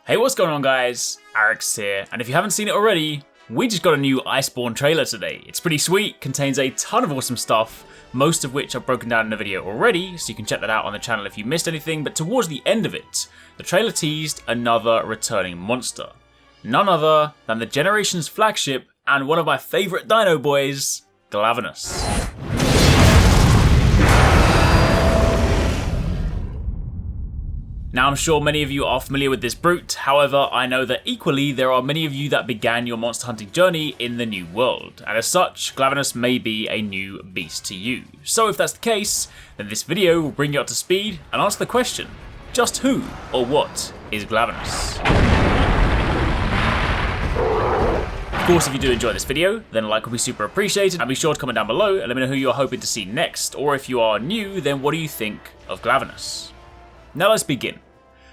Hey, what's going on guys? Arekkz here, and if you haven't seen it already, we just got a new Iceborne trailer today. It's pretty sweet, contains a ton of awesome stuff, most of which I've broken down in a video already, so you can check that out on the channel if you missed anything, but towards the end of it, the trailer teased another returning monster. None other than the Generation's flagship and one of my favourite dino boys, Glavenus. Now I'm sure many of you are familiar with this brute, however I know that equally there are many of you that began your monster hunting journey in the new world, and as such, Glavenus may be a new beast to you. So if that's the case, then this video will bring you up to speed and answer the question, just who or what is Glavenus? Of course, if you do enjoy this video, then a like will be super appreciated, and be sure to comment down below and let me know who you are hoping to see next, or if you are new, then what do you think of Glavenus? Now let's begin.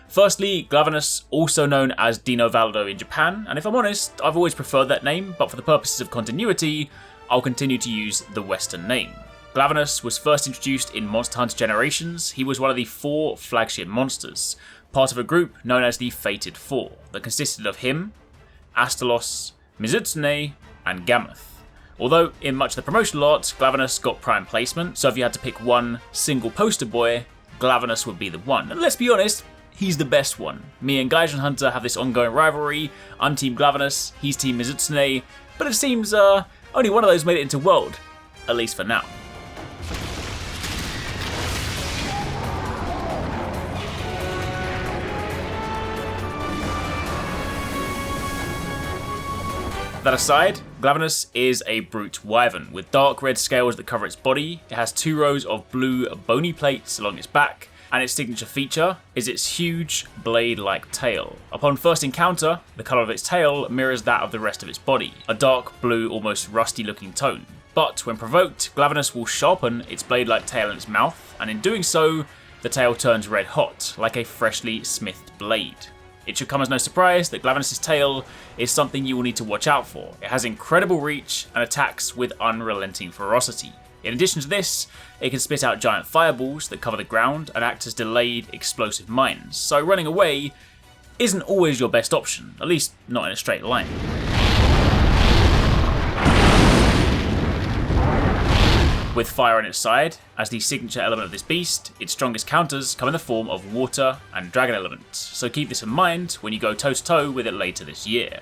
Firstly, Glavenus, also known as Dino Valdo in Japan, and if I'm honest, I've always preferred that name, but for the purposes of continuity, I'll continue to use the Western name. Glavenus was first introduced in Monster Hunter Generations. He was one of the 4 flagship monsters, part of a group known as the Fated Four, that consisted of him, Astalos, Mizutsune, and Gammoth. Although, in much of the promotional art, Glavenus got prime placement, so if you had to pick one single poster boy, Glavenus would be the one. And let's be honest, he's the best one. Me and Gaijin Hunter have this ongoing rivalry. I'm Team Glavenus, he's Team Mizutsune, but it seems only one of those made it into World, at least for now. That aside, Glavenus is a brute wyvern with dark red scales that cover its body. It has 2 rows of blue bony plates along its back, and its signature feature is its huge blade-like tail. Upon first encounter, the colour of its tail mirrors that of the rest of its body, a dark blue, almost rusty looking tone. But when provoked, Glavenus will sharpen its blade-like tail in its mouth, and in doing so, the tail turns red hot, like a freshly smithed blade. It should come as no surprise that Glavenus' tail is something you will need to watch out for. It has incredible reach and attacks with unrelenting ferocity. In addition to this, it can spit out giant fireballs that cover the ground and act as delayed explosive mines, so running away isn't always your best option, at least not in a straight line. With fire on its side, as the signature element of this beast, its strongest counters come in the form of water and dragon elements, so keep this in mind when you go toe to toe with it later this year.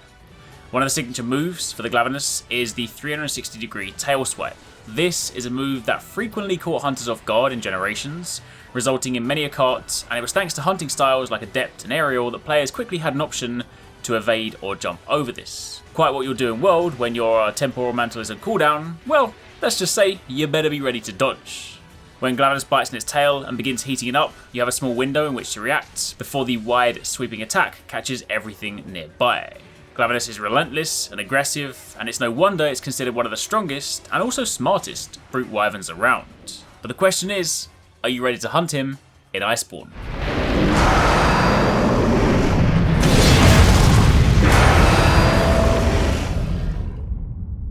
One of the signature moves for the Glavenus is the 360 degree tail swipe. This is a move that frequently caught hunters off guard in Generations, resulting in many a cart, and it was thanks to hunting styles like Adept and Aerial that players quickly had an option to evade or jump over this. Quite what you'll do in World when your temporal mantle is on cooldown, well, let's just say you better be ready to dodge. When Glavenus bites in its tail and begins heating it up, you have a small window in which to react before the wide sweeping attack catches everything nearby. Glavenus is relentless and aggressive, and it's no wonder it's considered one of the strongest and also smartest brute wyverns around. But the question is, are you ready to hunt him in Iceborne?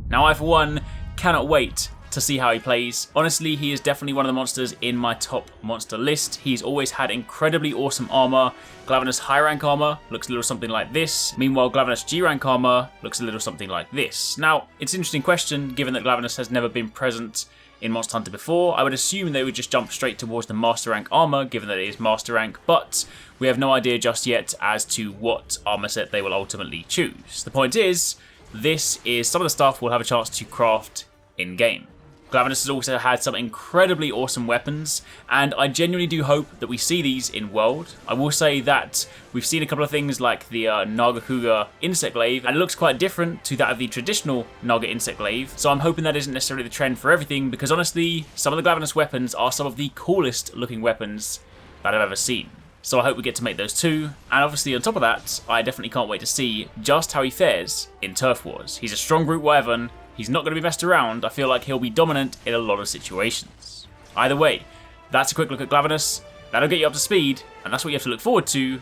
Now I for one cannot wait to see how he plays. Honestly, he is definitely one of the monsters in my top monster list. He's always had incredibly awesome armor. Glavenus high rank armor looks a little something like this. Meanwhile, Glavenus G rank armor looks a little something like this. Now, it's an interesting question given that Glavenus has never been present in Monster Hunter before. I would assume they would just jump straight towards the master rank armor given that it is master rank, but we have no idea just yet as to what armor set they will ultimately choose. The point is, this is some of the stuff we'll have a chance to craft in-game. Glavenus has also had some incredibly awesome weapons, and I genuinely do hope that we see these in World. I will say that we've seen a couple of things like the Nagakuga insect glaive, and it looks quite different to that of the traditional Naga insect glaive, so I'm hoping that isn't necessarily the trend for everything, because honestly, some of the Glavenus weapons are some of the coolest looking weapons that I've ever seen. So I hope we get to make those too, and obviously on top of that, I definitely can't wait to see just how he fares in Turf Wars. He's a strong brute wyvern. He's not going to be messed around. I feel like he'll be dominant in a lot of situations. Either way, that's a quick look at Glavenus. That'll get you up to speed, and that's what you have to look forward to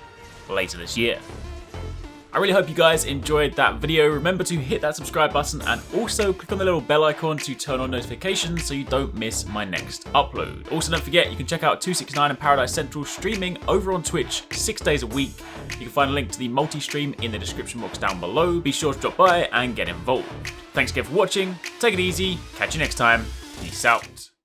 later this year. I really hope you guys enjoyed that video. Remember to hit that subscribe button and also click on the little bell icon to turn on notifications so you don't miss my next upload. Also, don't forget you can check out TwoSixNine and Paradise Central streaming over on Twitch 6 days a week. You can find a link to the multi-stream in the description box down below. Be sure to drop by and get involved. Thanks again for watching, take it easy, catch you next time, peace out.